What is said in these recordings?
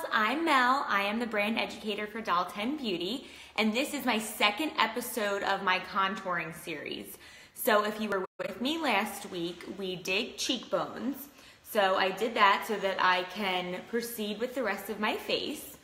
dolls, I'm Mel. I am the brand educator for Doll 10 Beauty, and this is my second episode of my contouring series. So if you were with me last week, we did cheekbones. So I did that so that I can proceed with the rest of my face.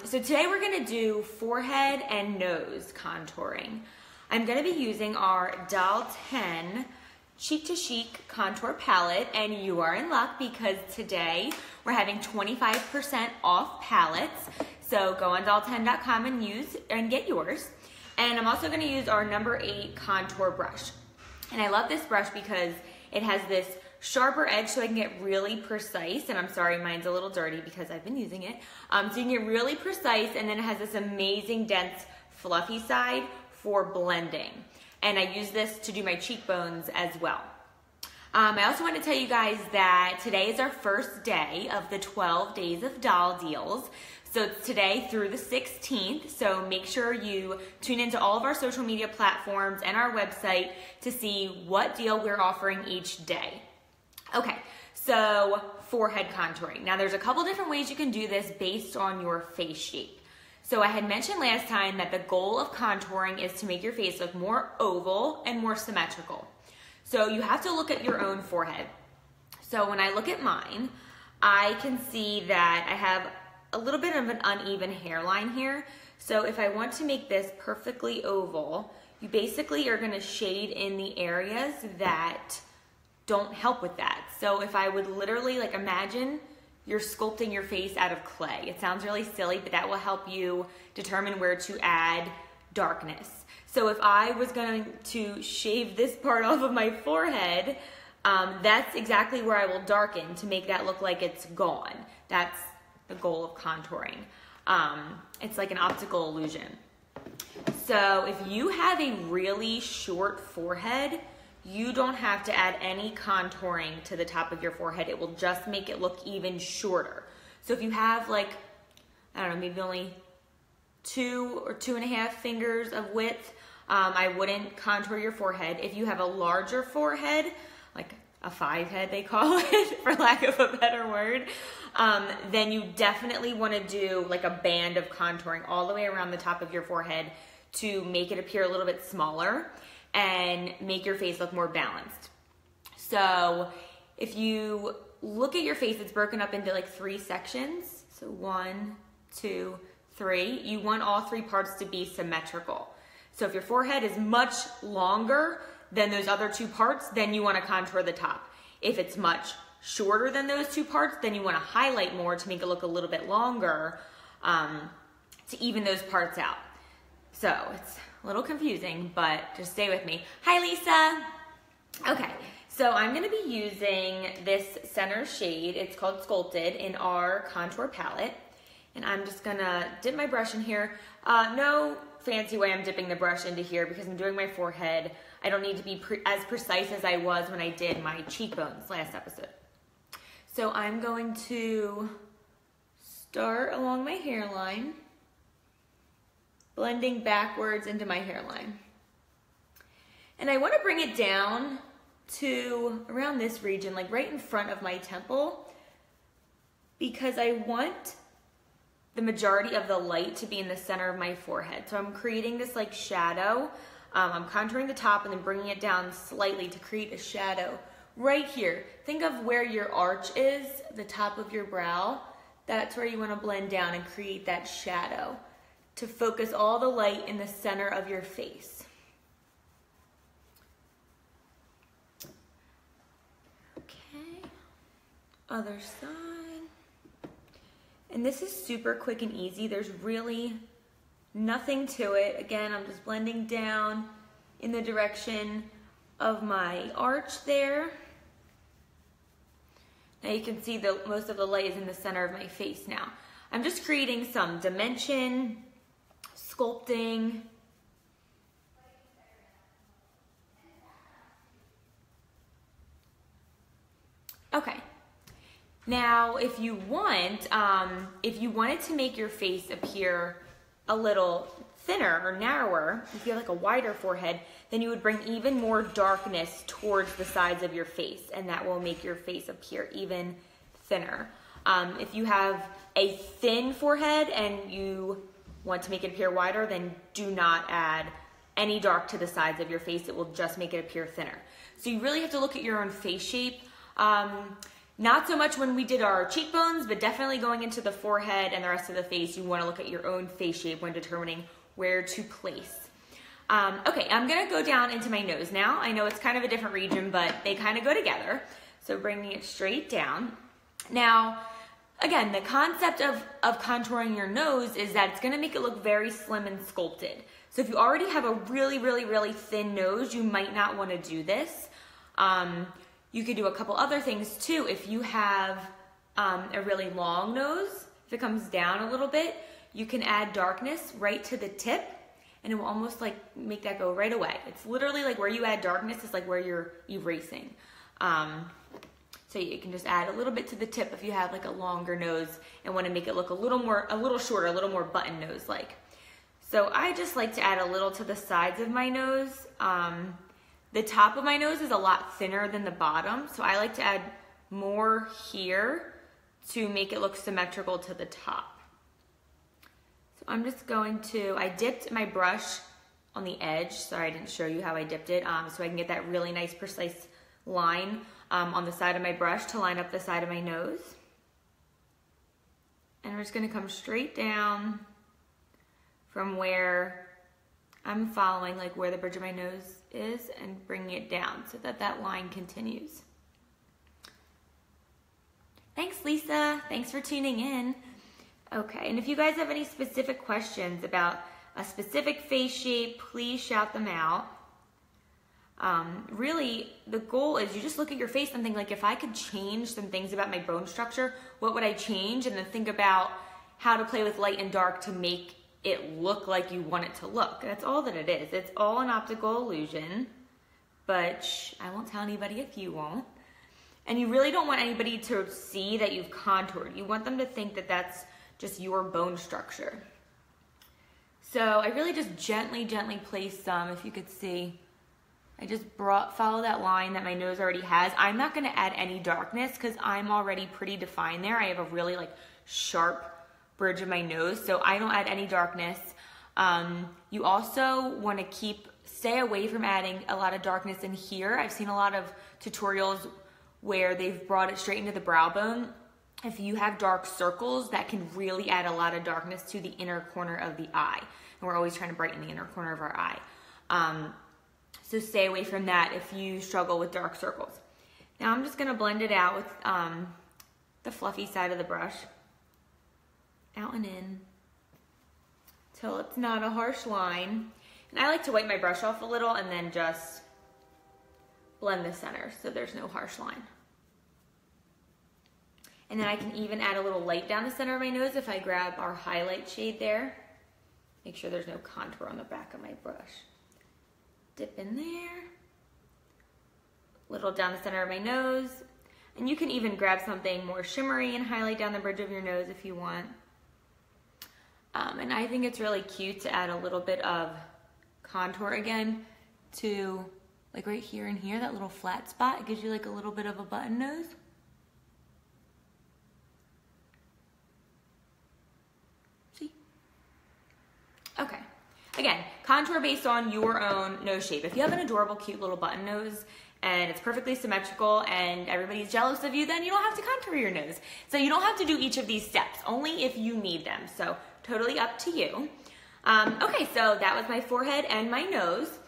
So today we're gonna do forehead and nose contouring. I'm gonna be using our Doll 10 Cheek to Chic Contour Palette, and you are in luck because today we're having 25% off palettes. So go on doll10.com and get yours. And I'm also going to use our number 8 contour brush. And I love this brush because it has this sharper edge so I can get really precise. And I'm sorry, mine's a little dirty because I've been using it. So you can get really precise, and then it has this amazing dense fluffy side for blending. And I use this to do my cheekbones as well. I also want to tell you guys that today is our first day of the 12 Days of Doll deals. So it's today through the 16th. So make sure you tune into all of our social media platforms and our website to see what deal we're offering each day. Okay, so forehead contouring. Now there's a couple different ways you can do this based on your face shape. So I had mentioned last time that the goal of contouring is to make your face look more oval and more symmetrical. So you have to look at your own forehead. So when I look at mine, I can see that I have a little bit of an uneven hairline here. So if I want to make this perfectly oval, you basically are gonna shade in the areas that don't help with that. So if I would literally imagine you're sculpting your face out of clay. It sounds really silly, but that will help you determine where to add darkness. So if I was going to shave this part off of my forehead, that's exactly where I will darken to make that look like it's gone. That's the goal of contouring. It's like an optical illusion. So if you have a really short forehead, you don't have to add any contouring to the top of your forehead. It will just make it look even shorter. So if you have I don't know, maybe only 2 or 2.5 fingers of width, I wouldn't contour your forehead. If you have a larger forehead, like a 5 head they call it, for lack of a better word, then you definitely want to do a band of contouring all the way around the top of your forehead to make it appear a little bit smaller and make your face look more balanced. So if you look at your face, it's broken up into 3 sections. So 1, 2, 3. You want all 3 parts to be symmetrical. So if your forehead is much longer than those other 2 parts, then you want to contour the top. If it's much shorter than those 2 parts, then you want to highlight more to make it look a little bit longer to even those parts out. So it's a little confusing, but just stay with me. Hi, Lisa. Okay, so I'm gonna be using this center shade. It's called Sculpted in our contour palette. And I'm just gonna dip my brush in here. No fancy way I'm dipping the brush into here because I'm doing my forehead. I don't need to be as precise as I was when I did my cheekbones last episode. So I'm going to start along my hairline, blending backwards into my hairline. And I want to bring it down to around this region, right in front of my temple, because I want the majority of the light to be in the center of my forehead. So I'm creating this shadow. I'm contouring the top and then bringing it down slightly to create a shadow right here. Think of where your arch is, the top of your brow. That's where you want to blend down and create that shadow to focus all the light in the center of your face. Okay, other side. And this is super quick and easy. There's really nothing to it. Again, I'm just blending down in the direction of my arch there. Now you can see most of the light is in the center of my face now. I'm just creating some dimension, sculpting. Okay. Now, if you wanted to make your face appear a little thinner or narrower, if you have a wider forehead, then you would bring even more darkness towards the sides of your face, and that will make your face appear even thinner. If you have a thin forehead and you want to make it appear wider, then do not add any dark to the sides of your face. It will just make it appear thinner. So you really have to look at your own face shape. Not so much when we did our cheekbones, but definitely going into the forehead and the rest of the face, you want to look at your own face shape when determining where to place. Okay, I'm gonna go down into my nose now. I know it's kind of a different region, but they kind of go together. So bringing it straight down. Now, again, the concept of contouring your nose is that it's gonna make it look very slim and sculpted. So if you already have a really thin nose, you might not wanna do this. You could do a couple other things too. If you have a really long nose, if it comes down a little bit, you can add darkness right to the tip, and it will almost like make that go right away. It's literally like where you add darkness is like where you're erasing. So you can just add a little bit to the tip if you have like a longer nose and want to make it look a little shorter, a little more button nose like. So I just like to add a little to the sides of my nose. The top of my nose is a lot thinner than the bottom, so I like to add more here to make it look symmetrical to the top. So I'm just going to, I dipped my brush on the edge. Sorry, I didn't show you how I dipped it, so I can get that really nice precise line on the side of my brush to line up the side of my nose. And we're just gonna come straight down from where I'm following, like where the bridge of my nose is, and bringing it down so that that line continues. Thanks, Lisa. Thanks for tuning in. Okay, and if you guys have any specific questions about a specific face shape, please shout them out. Really, the goal is you just look at your face and think, like, if I could change some things about my bone structure, what would I change? And then think about how to play with light and dark to make it look like you want it to look. That's all that it is. It's all an optical illusion, but I won't tell anybody if you won't. And you really don't want anybody to see that you've contoured. You want them to think that that's just your bone structure. So I really just gently place some, if you could see. I just follow that line that my nose already has. I'm not gonna add any darkness because I'm already pretty defined there. I have a really like sharp bridge of my nose, so I don't add any darkness. You also wanna stay away from adding a lot of darkness in here. I've seen a lot of tutorials where they've brought it straight into the brow bone. If you have dark circles, that can really add a lot of darkness to the inner corner of the eye. And we're always trying to brighten the inner corner of our eye. So stay away from that if you struggle with dark circles. Now I'm just gonna blend it out with the fluffy side of the brush. Out and in, till it's not a harsh line. And I like to wipe my brush off a little and then just blend the center so there's no harsh line. And then I can even add a little light down the center of my nose if I grab our highlight shade there. Make sure there's no contour on the back of my brush. Dip in there. Little down the center of my nose. And you can even grab something more shimmery and highlight down the bridge of your nose if you want. And I think it's really cute to add a little bit of contour again to like right here and here, that little flat spot. It gives you like a little bit of a button nose. See? Okay. Again, contour based on your own nose shape. If you have an adorable, cute little button nose and it's perfectly symmetrical and everybody's jealous of you, then you don't have to contour your nose. So you don't have to do each of these steps, only if you need them. So totally up to you. Okay, so that was my forehead and my nose.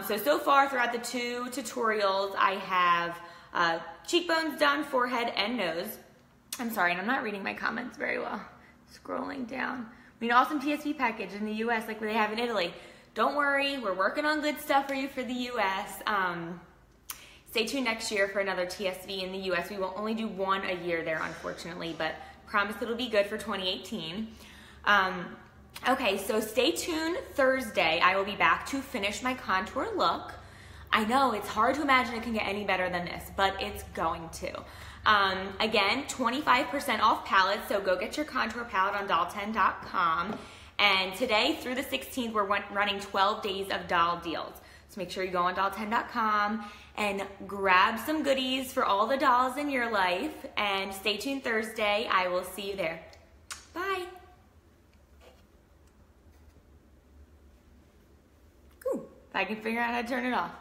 So far throughout the 2 tutorials, I have cheekbones done, forehead, and nose. I'm sorry, and I'm not reading my comments very well. Scrolling down. We need an awesome TSV package in the US like they have in Italy. Don't worry, we're working on good stuff for you for the US. Stay tuned next year for another TSV in the US. We will only do one a year there, unfortunately, but promise it'll be good for 2018. Okay, so stay tuned Thursday. I will be back to finish my contour look. I know, it's hard to imagine it can get any better than this, but it's going to. Again, 25% off palettes, so go get your contour palette on doll10.com. And today through the 16th, we're running 12 days of doll deals. So make sure you go on doll10.com and grab some goodies for all the dolls in your life. And stay tuned Thursday. I will see you there. Bye. Ooh, if I can figure out how to turn it off.